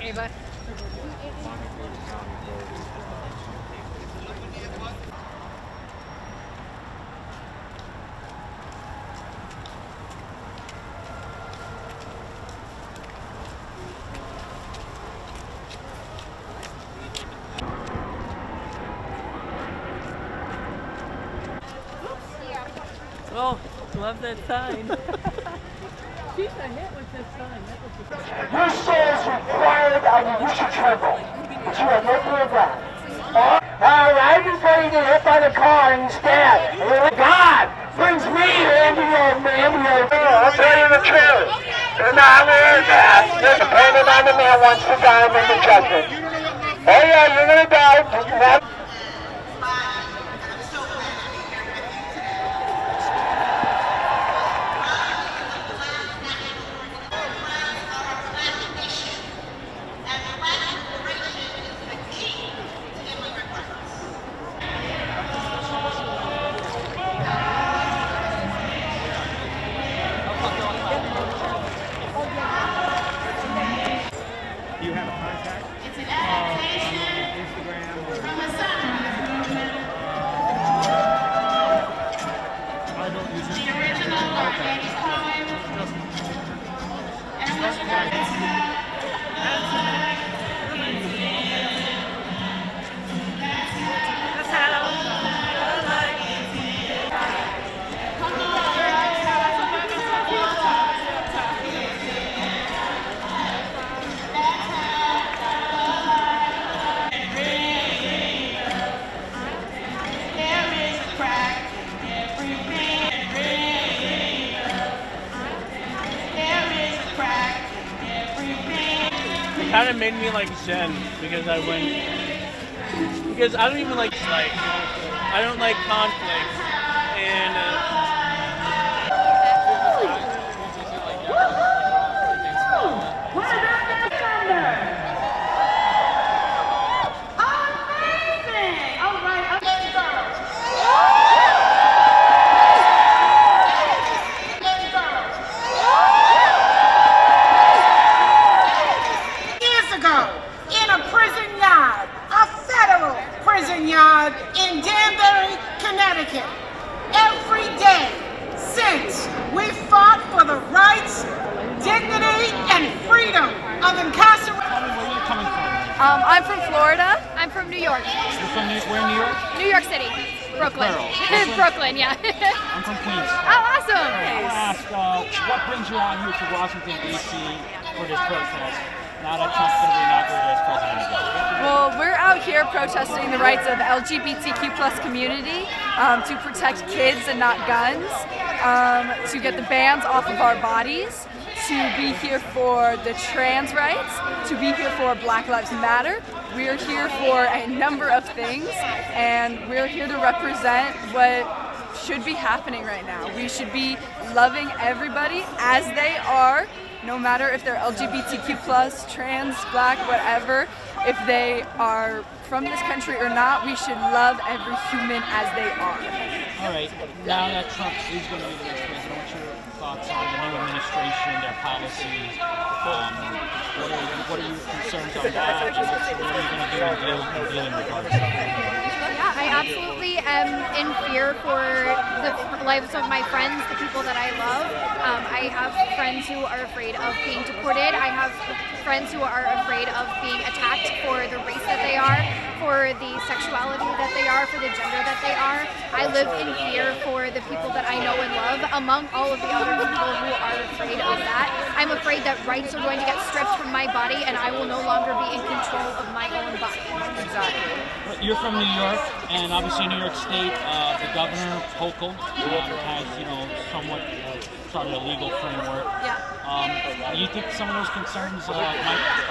Ava. Oh, love that sign. She's a hit with this sign. Your soul is required of you. You should tremble. But you have no fear of God. I'm just ready to get hit by the car and stab. God brings me into your I'll tell you the truth. It's not weird, man. You're dependent on the man once to die and the judgment. Oh yeah, you're gonna die. Do you have a contact? It's an adaptation. Instagram or from a son. I don't use it. The original Arcadi's poem. And what's Kind of made me like Zen because I don't even like I don't like conflict and in Danbury, Connecticut. Every day since we fought for the rights, dignity, and freedom of incarcerated. Tell me where you're coming from. I'm from Florida. I'm from New York. You're from where in New York? New York City. Brooklyn. Brooklyn, yeah. I'm from Queens. Oh, awesome. I want to ask, what brings you out here to Washington, D.C. for this protest? Now that Trump's going to be inaugurated as president again. Well, we're out here protesting the rights of LGBTQ plus community to protect kids and not guns, to get the bans off of our bodies, to be here for the trans rights, to be here for Black Lives Matter. We're here for a number of things, and we're here to represent what should be happening right now. We should be loving everybody as they are, no matter if they're LGBTQ plus, trans, black, whatever. If they are from this country or not, we should love every human as they are. All right, now that Trump is going to be the next president, what's your thoughts on the new administration, their policies? What are your concerns on that? And what are you going to do in dealing with all this? Yeah, I absolutely am in fear for the lives of my friends, the people that I love. I have friends who are afraid of being deported. I have friends who are afraid of being attacked for the race that they are, for the sexuality that they are, for the gender that they are. I live in fear for the people that I know and love, among all of the other people who are afraid of that. I'm afraid that rights are going to get stripped from my body and I will no longer be in control of my own body. Exactly. You're from New York, and obviously New York State, the governor, Hochul, has, somewhat started a legal framework. Yeah. Do you think some of those concerns might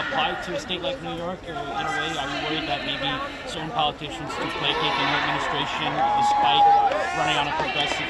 apply to a state like New York, or in a way, are you worried that maybe certain politicians do placate the new administration despite running on a progressive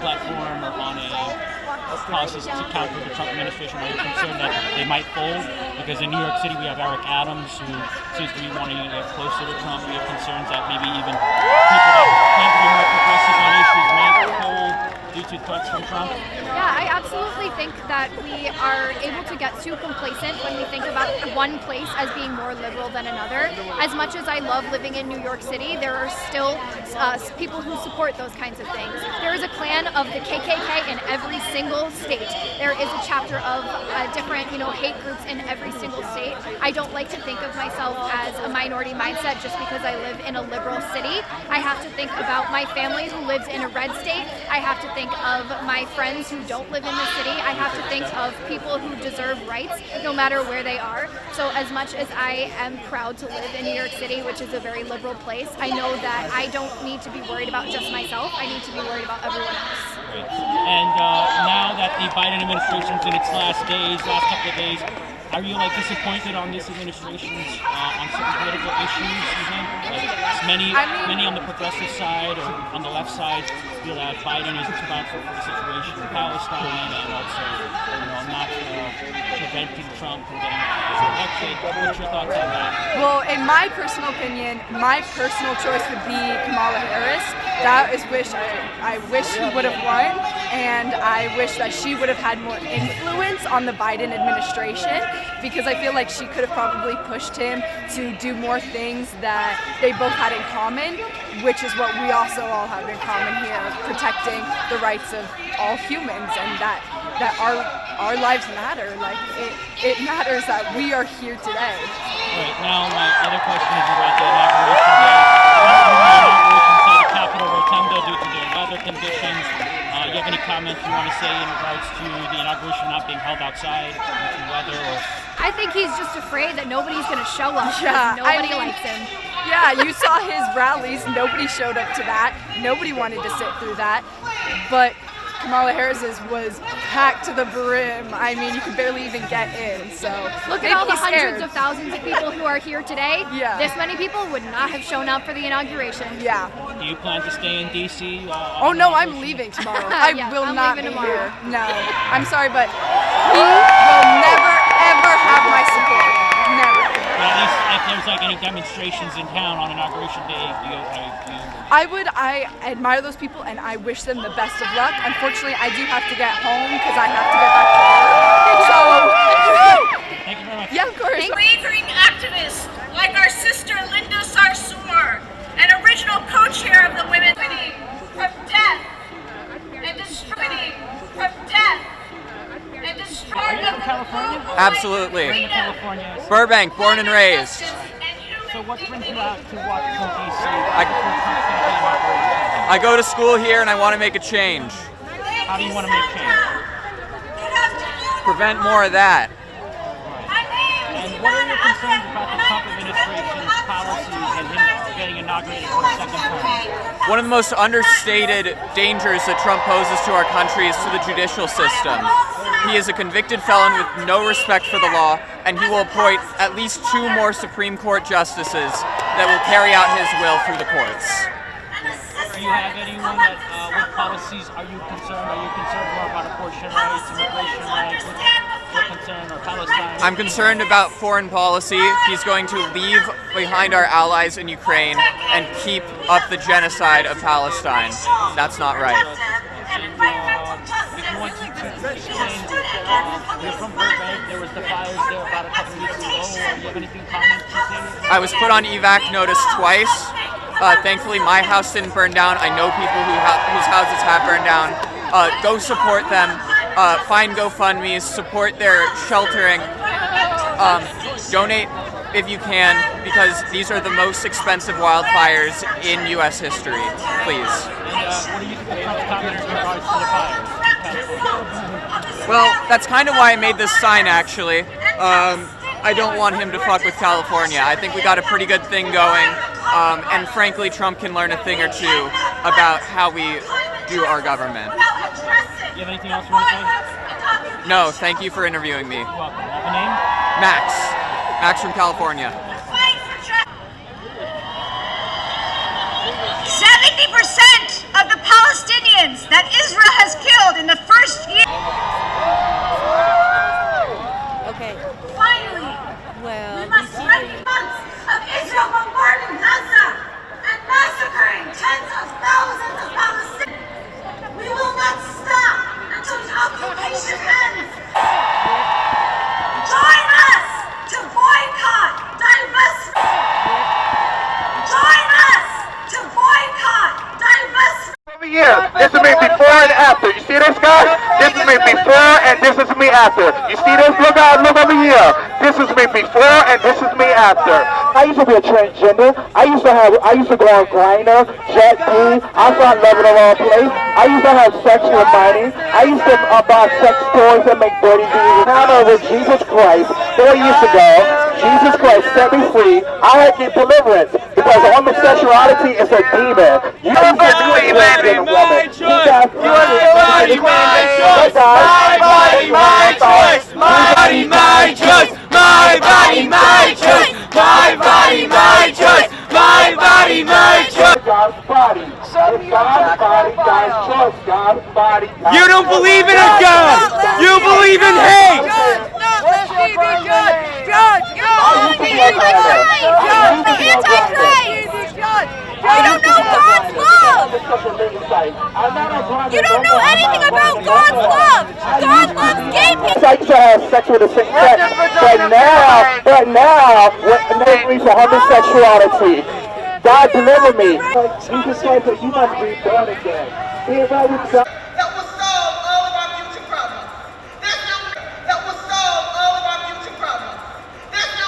platform or on a process to counter the Trump administration? Are you concerned that they might fold? Because in New York City, we have Eric Adams, who seems to be wanting to get closer to Trump. We have concerns that maybe even people that claim to be more progressive on issues might fold due to threats from Trump. Yeah, I absolutely think that we are able to get too complacent when we think about one place as being more liberal than another. As much as I love living in New York City, there are still people who support those kinds of things. There is a clan of the KKK in every single state. There is a chapter of different, hate groups in every single state. I don't like to think of myself as a minority mindset just because I live in a liberal city. I have to think about my family who lives in a red state. I have to think of my friends who don't live in the city. I have to think of people who deserve rights no matter where they are. So as much as I am proud to live in New York City, which is a very liberal place, I know that I don't need to be worried about just myself. I need to be worried about everyone else. Right. And now that the Biden administration's in its last couple of days, are you disappointed on this administration's on certain political issues? Many on the progressive side or on the left side feel that Biden is responsible for the situation in Palestine and also, not preventing Trump from getting elected. What's your thoughts on that? Well, in my personal opinion, my personal choice would be Kamala Harris. That is I wish he would have won, and I wish that she would have had more influence on the Biden administration, because I feel like she could have probably pushed him to do more things that they both had in common, which is what we also all have in common here, protecting the rights of all humans, and that our lives matter. It matters that we are here today. Right, now my other question is about the inauguration inside the Capitol Rotunda due to the weather conditions. You have any comments you want to say in regards to the inauguration not being held outside due to weather? I think he's just afraid that nobody's going to show up. Yeah, nobody likes him. Yeah, you saw his rallies. Nobody showed up to that. Nobody wanted to sit through that. But Kamala Harris's was packed to the brim. I mean, you could barely even get in. So look at all the hundreds of thousands of people who are here today. Yeah. This many people would not have shown up for the inauguration. Yeah. Do you plan to stay in D.C.? Oh no, I'm leaving tomorrow. I will I'm not leaving be tomorrow. here. No, I'm sorry, but he will never ever have my support. Never. Well, at least if there's any demonstrations in town on inauguration day, I admire those people and I wish them the best of luck. Unfortunately, I do have to get home because I have to get back to work. So, thank you very much. Yeah, of course. Wavering activists like our sister Linda Sarsour, an original co-chair of the Women's Committee, from death and destruction, from death and destruction. Are you from California? Absolutely. You're in California. Burbank, born and raised. So what brings you out to Washington, D.C.? I go to school here and I want to make a change. How do you want to make change? Prevent more of that. And what are your concerns about the Trump administration's policies and him getting inaugurated for a second term? One of the most understated dangers that Trump poses to our country is to the judicial system. He is a convicted felon with no respect for the law, and he will appoint at least 2 more Supreme Court justices that will carry out his will through the courts. Do you have anyone that, what policies are you concerned? Are you concerned more about abortion rights, immigration rights? What's your concern, or Palestine? I'm concerned about foreign policy. He's going to leave behind our allies in Ukraine and keep up the genocide of Palestine. That's not right. If you want to explain, you're from Burbank, there was the fires there about a couple weeks ago. Do you have anything comment to say? I was put on evac notice twice. Thankfully, my house didn't burn down. I know people whose houses have burned down. Go support them. Find GoFundMes. Support their sheltering. Donate if you can, because these are the most expensive wildfires in U.S. history. Please. What do you think of Trump's comments in regards to the fires? Well, that's kind of why I made this sign, actually. I don't want him to fuck with California. I think we got a pretty good thing going. And frankly, Trump can learn a thing or two about how we do our government. You have anything else you want to say? No, thank you for interviewing me. You're welcome. Have a name? Max. Max from California. 70% of the Palestinians that Israel has killed in the first year. Okay. Finally, we must break months of Israel bombarding Gaza and massacring tens of thousands of Palestinians. We will not stop until me before and this is me after. You see this? Look out, look over here. This is me before and this is me after. I used to be a transgender. I used to go on Grindr, Jet D. I found love in the wrong place. I used to have sex with money. I used to buy sex toys and make dirty videos. However, Jesus Christ, 4 years ago, Jesus Christ set me free. I had to get deliverance because homosexuality is a demon. You don't believe in my choice. My body, my choice. My body, my choice. My body, my choice. My body, my choice. My body, my choice. My body, my choice. God's body. God's body, God's choice. God's body. You don't believe in a God. You believe in hate. Let me be good. God, You're the Antichrist! You don't know God's love! You don't know anything about God's love! God loves gay people! I used to have sex with a same sex, but now, when they reach homosexuality, God deliver me. Jesus Christ, you must be born again. That will solve all of our future problems. There's no that will solve all of our future problems. There's no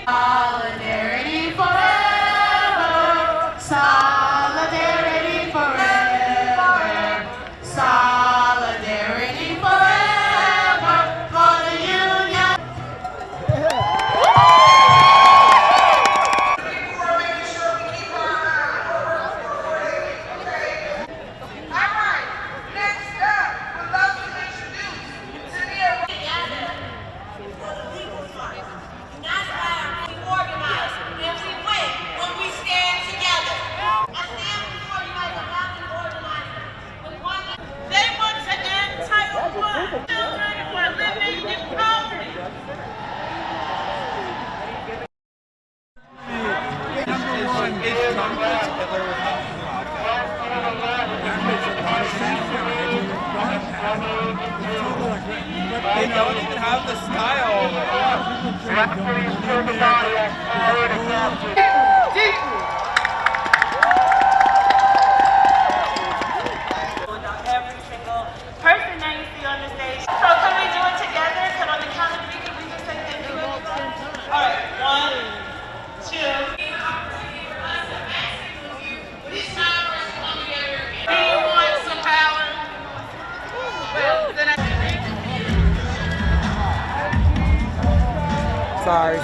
Solidarity forever. Solidarity forever. Solidarity forever for the union. We're making sure we keep our okay? All right. Next up, we'd love to introduce to the That's why we organize and we win when we stand together. I stand before you guys about to organize with one. They want to end Title I. Children who are living in poverty. They don't even have the style. Every single person that you see on the stage. So can we do it together? Can on the count of three, can we just say that? All right, 1, 2. Do you want some power? Well, then Sorry.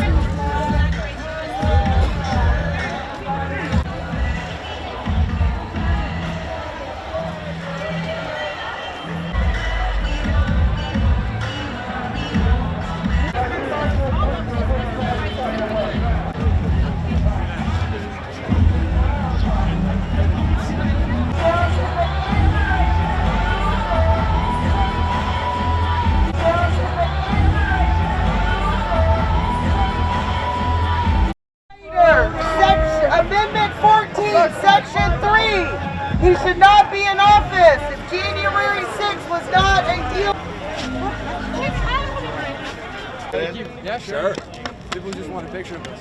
Amendment 14, Section 3. He should not be in office if January 6th was not a deal. Thank you. Yeah, sure. People just want a picture of us.